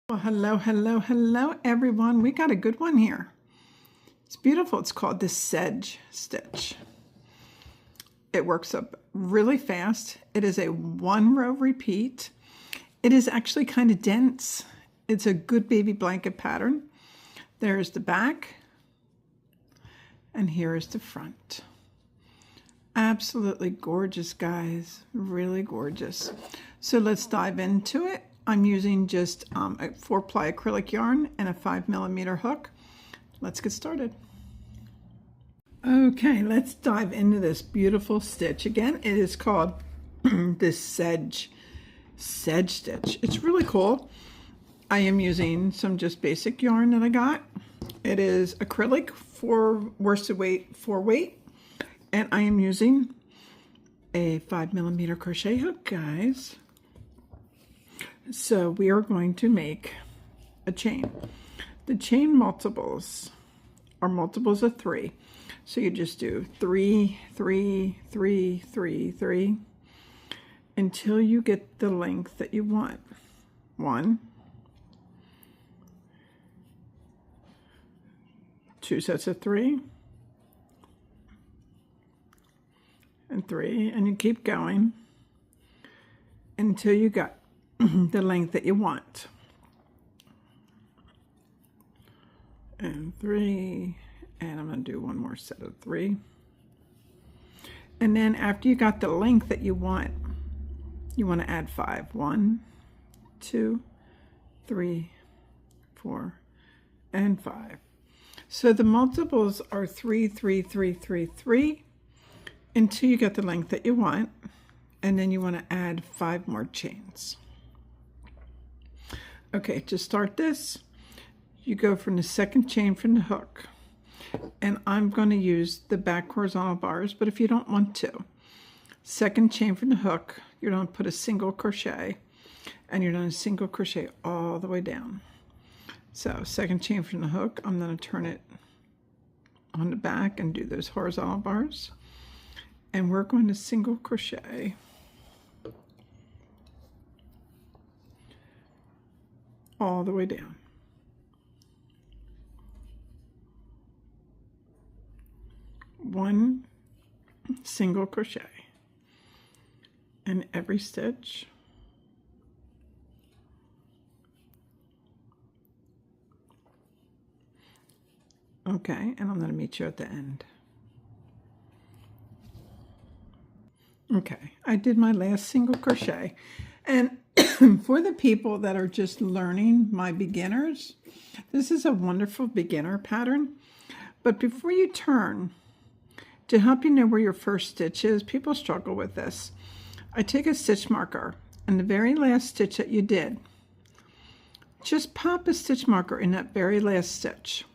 Well, hello everyone. We got a good one here. It's beautiful. It's called the Sedge stitch. It works up really fast. It is a 1-row repeat. It is actually kind of dense. It's a good baby blanket pattern. There's the back and here is the front. Absolutely gorgeous, guys. Really gorgeous. So let's dive into it. I'm using just a 4-ply acrylic yarn and a 5mm hook. Let's get started. Okay, let's dive into this beautiful stitch. Again, it is called this Sedge stitch. It's really cool. I am using some just basic yarn that I got. It is acrylic for worsted weight 4-weight, and I am using a 5mm crochet hook, guys. So we are going to make a chain. The chain multiples are multiples of 3. So you just do 3, 3, 3, 3, 3 until you get the length that you want. 1, 2 sets of 3, and 3, and you keep going until you got the length that you want. And 3, and I'm going to do one more set of 3. And then after you got the length that you want to add 5. 1, 2, 3, 4, and 5. So the multiples are 3, 3, 3, 3, 3 until you get the length that you want, and then you want to add 5 more chains. Okay, to start this, you go from the second chain from the hook, and I'm going to use the back horizontal bars, but if you don't want to, second chain from the hook, you're going to put a single crochet, and you're going to single crochet all the way down. So second chain from the hook, I'm going to turn it on the back and do those horizontal bars, and we're going to single crochet all the way down. One single crochet in every stitch. Okay, and I'm going to meet you at the end. Okay, I did my last single crochet, and for the people that are just learning, my beginners, this is a wonderful beginner pattern. But before you turn, to help you know where your first stitch is, people struggle with this. I take a stitch marker, and the very last stitch that you did, just pop a stitch marker in that very last stitch.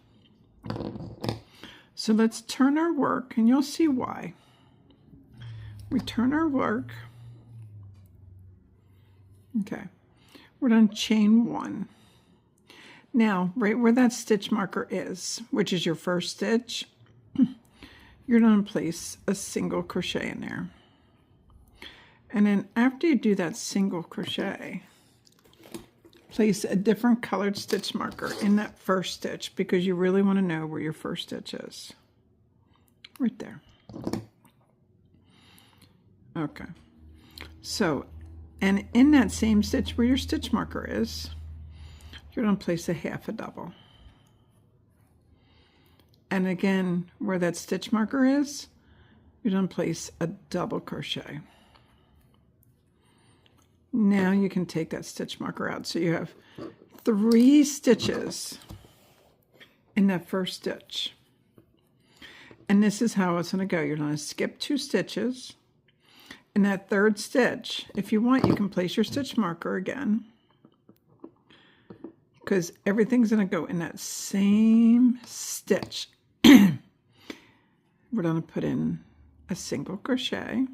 So let's turn our work, and you'll see why. We turn our work. Okay, we're going to chain 1. Now, right where that stitch marker is, which is your first stitch, you're going to place a single crochet in there. And then after you do that single crochet, place a different colored stitch marker in that first stitch, because you really want to know where your first stitch is. Right there. Okay. So, and in that same stitch where your stitch marker is, you're going to place a half a double. And again, where that stitch marker is, you're going to place a double crochet. Now you can take that stitch marker out. So you have 3 stitches in that first stitch. And this is how it's going to go. You're going to skip 2 stitches. In that third stitch, if you want, you can place your stitch marker again, because everything's going to go in that same stitch. We're going to put in a single crochet.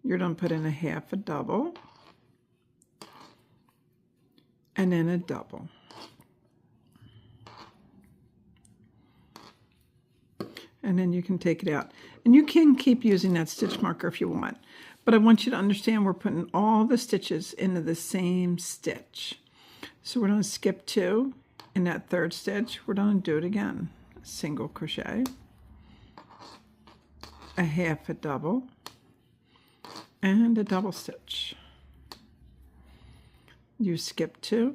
You're going to put in a half a double, and then a double. and then you can take it out. And you can keep using that stitch marker if you want. But I want you to understand we're putting all the stitches into the same stitch. So we're going to skip 2 in that third stitch. We're going to do it again. Single crochet, a half a double, and a double stitch. You skip 2,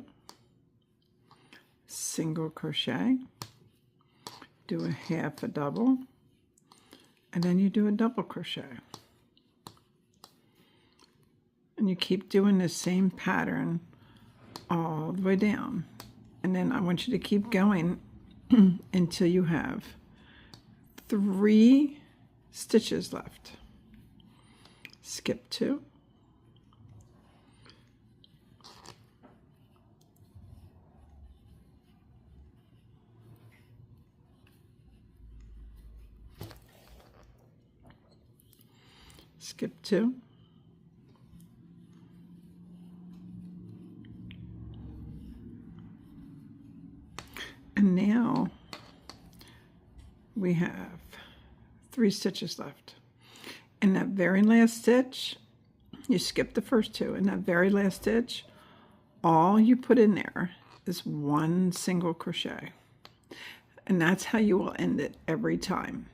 single crochet, do a half a double, and then you do a double crochet. And you keep doing the same pattern all the way down. And then I want you to keep going until you have 3 stitches left. Skip 2. Skip 2. And now we have 3 stitches left. In that very last stitch, you skip the first 2. In that very last stitch, all you put in there is 1 single crochet. And that's how you will end it every time.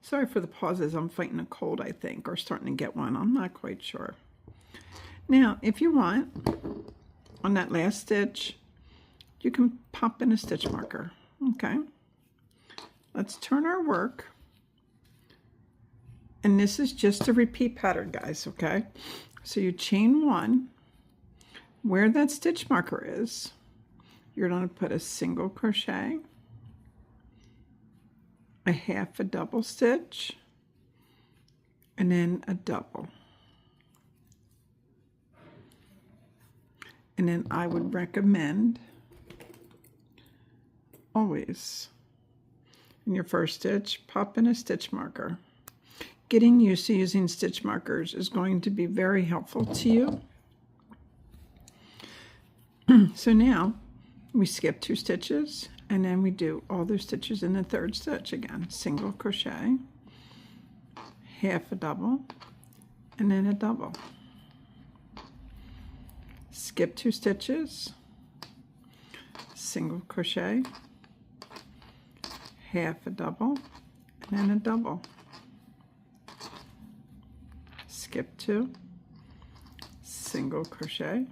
Sorry for the pauses. I'm fighting a cold, I think, or starting to get one. I'm not quite sure. Now, if you want, on that last stitch, you can pop in a stitch marker. Okay. Let's turn our work. And this is just a repeat pattern, guys, okay? So you chain 1. Where that stitch marker is, you're going to put a single crochet, a half a double stitch, and then a double. And then I would recommend always in your first stitch, pop in a stitch marker. Getting used to using stitch markers is going to be very helpful to you. So now we skip 2 stitches, and then we do all those stitches in the third stitch again. Single crochet, half a double, and then a double. Skip 2 stitches, single crochet, half a double, and then a double. Skip 2, single crochet,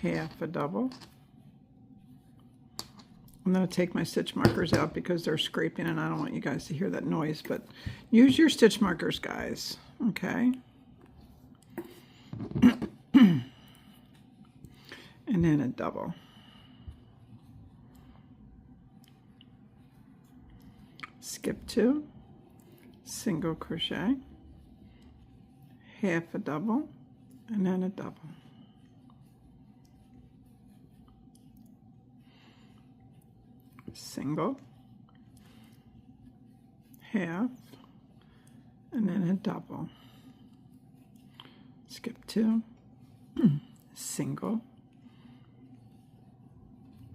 half a double. I'm going to take my stitch markers out because they're scraping and I don't want you guys to hear that noise, but use your stitch markers, guys, okay? And then a double. Skip 2, single crochet, half a double, and then a double. Single, half, and then a double. Skip 2, single,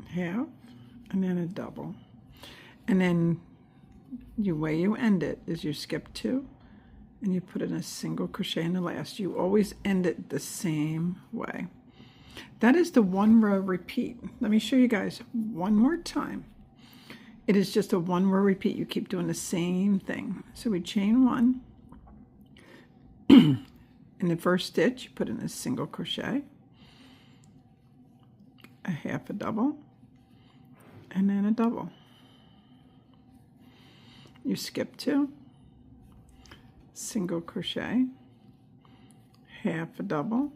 half, and then a double. And then the way you end it is you skip 2 and you put in a single crochet in the last. You always end it the same way. That is the 1 row repeat. Let me show you guys one more time. It is just a 1 row repeat. You keep doing the same thing. So we chain 1. In the first stitch, you put in a single crochet, a half a double, and then a double. You skip 2, single crochet, half a double,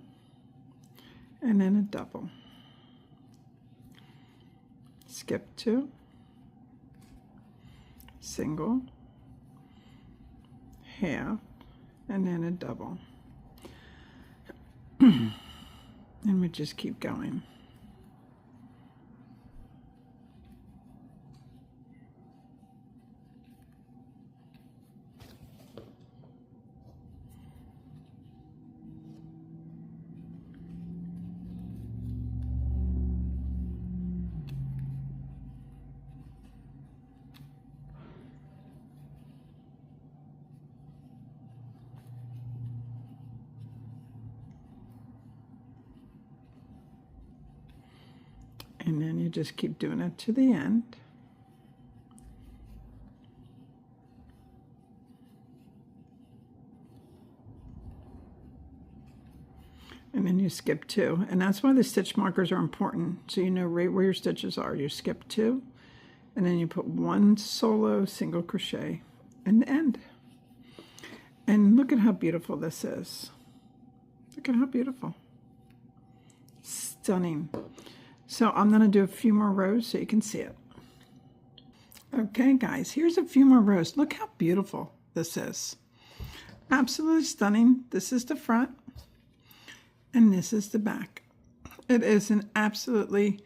and then a double. Skip 2, single, half, and then a double. And we just keep going. And then you just keep doing it to the end. And then you skip 2. And that's why the stitch markers are important. So you know right where your stitches are. You skip 2. And then you put 1 solo single crochet in the end. And look at how beautiful this is. Look at how beautiful. Stunning. So I'm going to do a few more rows so you can see it. Okay, guys, here's a few more rows. Look how beautiful this is. Absolutely stunning. This is the front. And this is the back. It is an absolutely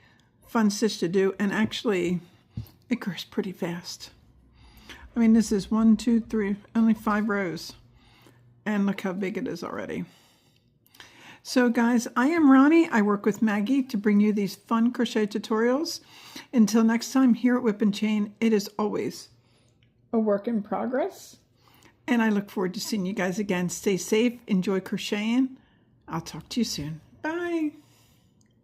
fun stitch to do, and actually it grows pretty fast. I mean, this is 1, 2, 3, only 5 rows, and look how big it is already. So guys, I am Ronnie. I work with Maggie to bring you these fun crochet tutorials. Until next time here at Whip and Chain, it is always a work in progress, and I look forward to seeing you guys again. Stay safe, enjoy crocheting. I'll talk to you soon.